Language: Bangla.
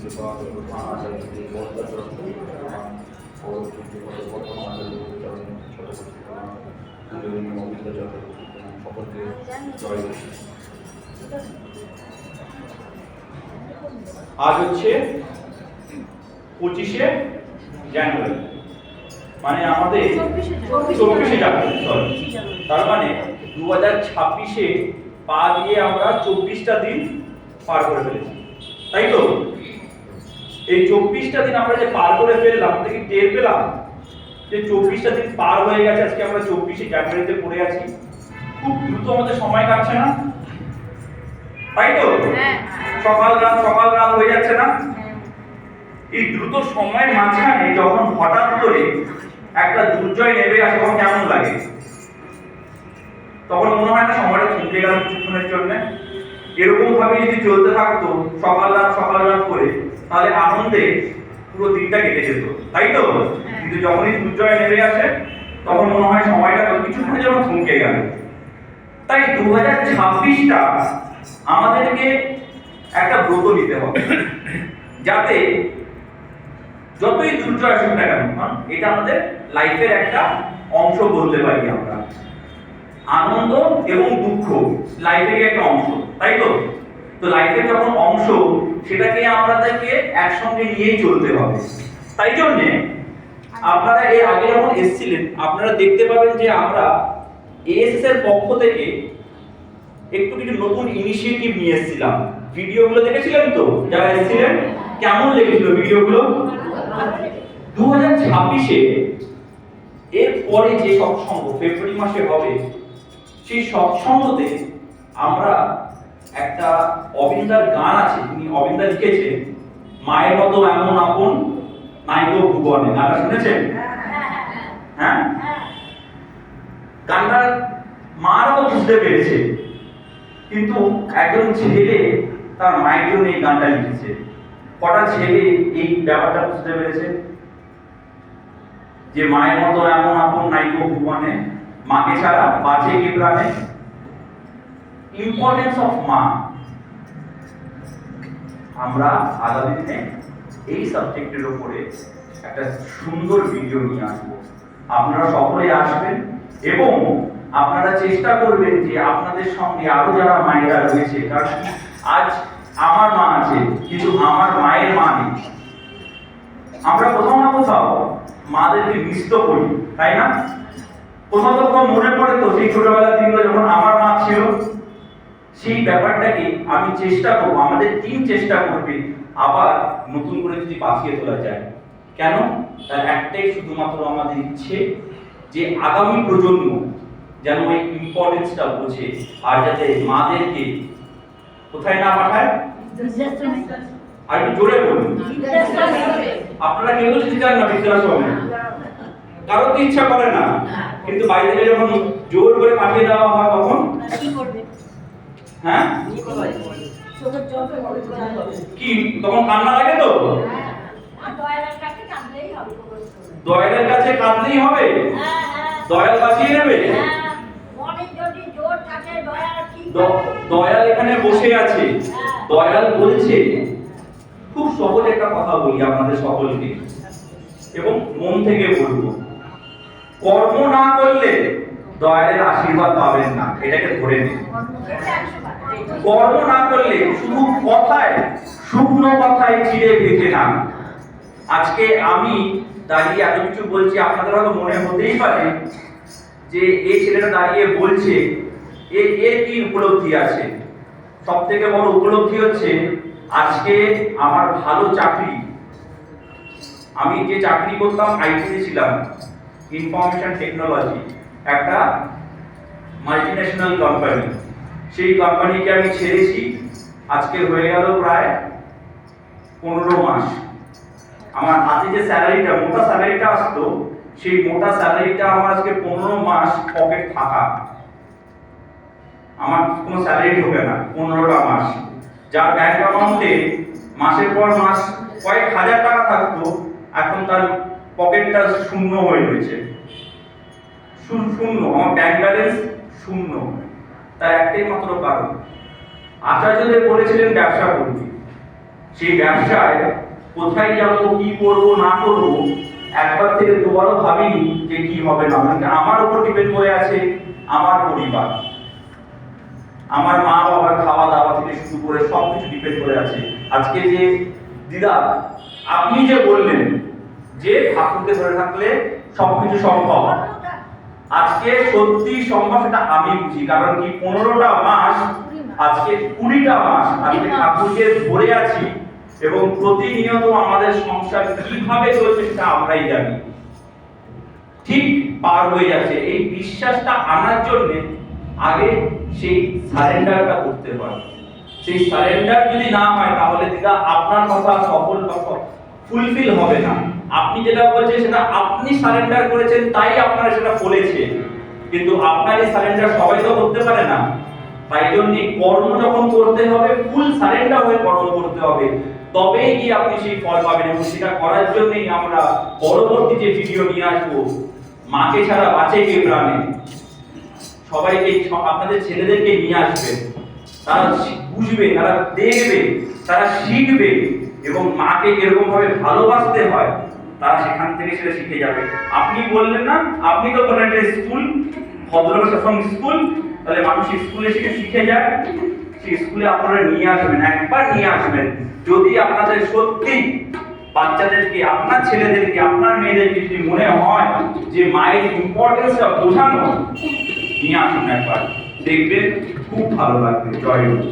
আজ হচ্ছে 25শে জানুয়ারি, মানে আমাদের 24শে জানুয়ারি, তার মানে 2026-এ পা দিয়ে আমরা 24টা দিন পার করে ফেলেছি, তাই তো? এই 24টা দিন আমরা যে পার করে ফেললাম, দেখি টের পেলাম যে 24টা দিন পার হয়ে গেছে। আজকে আমরা 24শে জানুয়ারিতে পড়ে আছি। খুব দ্রুত আমাদের সময় কাটছে না, তাই তো? সকাল রাত হয়ে যাচ্ছে না? এই দ্রুত সময়ের মাঝখানে যখন হঠাৎ করে একটা দুর্জয় নেমে আসে, তখন কেমন লাগে? তখন মনে হয় না সময়টা থমকে গেল কিছুক্ষণের জন্য? এরকম ভাবে যদি চলতে থাকতো সকাল রাত করে, তাহলে আনন্দে পুরো দিনটা কেটে যেত, তাই তো? কিন্তু যখনই দুর্জয় নেমে আসে, তখন মনে হয় সময়টা কিছুক্ষণের জন্য থমকে গেল। তাই 2026টা আমাদেরকে একটা ব্রত নিতে হবে, যাতে যতই দুর্জয় আসুক না কেন, এটা আমাদের লাইফের একটা অংশ বলতে পারি আমরা। আনন্দ এবং দুঃখ লাইফের একটা অংশ, তাই তো? তো লাইফের যখন অংশ, সেটাকে আমাদেরকে একসঙ্গে নিয়েই চলতে হবে। তাই জন্যে আপনারা এর আগে যখন এসেছিলেন, আপনারা দেখতে পাবেন যে আমরা এএসএস এর পক্ষ থেকে একটু কিছু নতুন ইনিশিয়েটিভ নিয়ে এসেছিলাম। ভিডিওগুলো দেখেছিলেন তো যারা এসেছিলেন? কেমন লেগেছিল ভিডিওগুলো? 2026-এ এর পরে যে সৎসঙ্গ ফেব্রুয়ারি মাসে হবে, সেই সৎসঙ্গতে আমরা একটা অবিন্দার গান আছে, তিনি অবিন্দা লিখেছে, মায়ের মতো এমন আপন নাইকো ভুবনে। গানটা শুনেছেন? হ্যাঁ, গানটা মারা তো বুঝতে পেরেছে, কিন্তু একজন ছেলে তার মায়ের জন্য এই গানটা লিখেছে। কটা ছেলে এই ব্যাপারটা বুঝতে পেরেছে যে মায়ের মতো এমন আপন নাইকো ভুবনে, মাকে ছাড়া বাঁচে কি প্রাণে? ইম্পর্টেন্স অফ মা। আমরা আগামী দিনে এই সাবজেক্টের উপরে একটা সুন্দর ভিডিও নিয়ে আসবো। আপনারা সকলে আসবেন এবং আপনারা চেষ্টা করবেন যে আপনাদের সঙ্গে আরো যারা মায়েরা রয়েছে, কারণ আজ আমার মা আছে কিন্তু আমার মায়ের মা নেই। আমরা কোথাও না কোথাও মাদেরকে মিস তো করি, তাই না? কোথাও তো মনে পড়ে তো সেই ছোটবেলার দিনগুলো যখন আমার মা ছিল। সেই ব্যাপারটাকে আমি চেষ্টা করবো, আমাদের টিম চেষ্টা করবে আবার নতুন করে যদি বাঁচিয়ে তোলা যায়। কেন? তার একটাই শুধুমাত্র আমাদের ইচ্ছে যে আগামী প্রজন্ম যেন এই ইম্পর্টেন্সটা বোঝে, আর যাতে মাদেরকে কোথায় না পাঠায়। আর একটু জোরে বলুন। আপনারা কেউ যদি চান না বৃদ্ধাশ্রমে, কারো তো ইচ্ছা করে না, কিন্তু বাইরে থেকে যখন জোর করে পাঠিয়ে দেওয়া হয় তখন কি করবে? হ্যাঁ, কি তখন কান্না লাগে তো? দয়ালের কাছে কাঁদলেই হবে? দয়াল বাঁচিয়ে নেবে? দয়াল এখানে বসে আছে। দয়াল বলছে, খুব সহজ একটা কথা বলি আপনাদের সকলকে এবং মন থেকে বলবো, কর্ম না করলে দয়ালের আশীর্বাদ পাবেন না, এটাকে ধরে নিন। কর্ম না করলে শুধু কথায়, শুকনো কথায় চিড়ে ভেজে না। আজকে আমি দাঁড়িয়ে এত কিছু বলছি, আপনাদের হয়তো মনে হতেই পারে যে এই ছেলেটা দাঁড়িয়ে বলছে এর কি উপলব্ধি আছে। সব থেকে বড় উপলব্ধি হচ্ছে আজকে আমার ভালো চাকরি, আমি যে চাকরি করতাম আইটিতে ছিলাম, ইনফরমেশন টেকনোলজি, একটা মাল্টিন্যাশনাল কোম্পানি। সেই কোম্পানিকে আমি ছেড়েছি, আজকে হয়ে গেল প্রায় 15 মাস। আমার হাতে যে স্যালারিটা, মোটা স্যালারিটা আসতো, সেই মোটা স্যালারিটা আমার আজকে 15 মাস পকেট থাকা। আমার কোনো স্যালারি ঢোকে না 15টা মাস। যার ব্যাংক অ্যাকাউন্টে মাসের পর মাস কয়েক হাজার টাকা থাকতো, এখন তার পকেটটা শূন্য হয়ে রয়েছে। শূন্য, আমার ব্যাংক ব্যালেন্স শূন্য। তার একটাই মাত্র কারণ, আচার্যদেব বলেছিলেন ব্যবসা করবি। সেই ব্যবসায় কোথায় যাব, কি করব না করব, একবার থেকে দুবারও ভাবিনি যে কি হবে না। মানে আমার উপর ডিপেন্ড করে আছে আমার পরিবার, আমার মা বাবার খাওয়া দাওয়া থেকে শুরু করে সবকিছু ডিপেন্ড করে আছে। আজকে যে দিদা আপনি যে বললেন যে ঠাকুরকে ধরে থাকলে সবকিছু সম্ভব, আজকে সত্যি সম্ভব সেটা আমি বুঝি। কারণ কি 15টা মাস, আজকে 20টা মাস আজকে ঠাকুরকে ধরে আছি এবং প্রতিনিয়ত আমাদের সংসার কিভাবে চলছে সেটা আমরাই জানি। ঠিক পার হয়ে যাচ্ছে। এই বিশ্বাসটা আনার জন্য আগে সেই সারেন্ডারটা করতে হয়। সেই সারেন্ডার যদি না হয় তাহলে দিদা আপনার কথা সফল বা ফুলফিল হবে না। আপনি যেটা বলছেন সেটা আপনি সারেন্ডার করেছেন তাই আপনারা সেটা ফলেছে, কিন্তু আপনার এই সারেন্ডার সবাই তো করতে পারে না। তাই জন্য কর্ম যখন করতে হবে ফুল সারেন্ডার হয়ে কর্ম করতে হবে, তবেই কি আপনি সেই ফল পাবেন। এবং সেটা করার জন্যই আমরা পরবর্তী যে ভিডিও নিয়ে আসবো, মাকে ছাড়া বাঁচে কে প্রাণে, সবাইকে আপনাদের ছেলেদেরকে নিয়ে আসবেন। তারা বুঝবে, তারা দেখবে, তারা শিখবে এবং মাকে কিরকম ভাবে ভালোবাসতে হয় তারা সেখান থেকে সেটা শিখে যাবে। আপনি বললেন না, আপনি তো বললেন একটা স্কুল, ভদ্রলোক শাসন স্কুল, তাহলে মানুষ স্কুলে শিখে যায়। সেই স্কুলে আপনারা নিয়ে আসবেন, একবার নিয়ে আসবেন। যদি আপনাদের সত্যি বাচ্চাদেরকে, আপনার ছেলেদেরকে, আপনার মেয়েদেরকে যদি মনে হয় যে মায়ের ইম্পর্টেন্সটা বোঝানো, নিয়ে আসুন একবার, দেখবেন খুব ভালো লাগবে। জয় গুরু।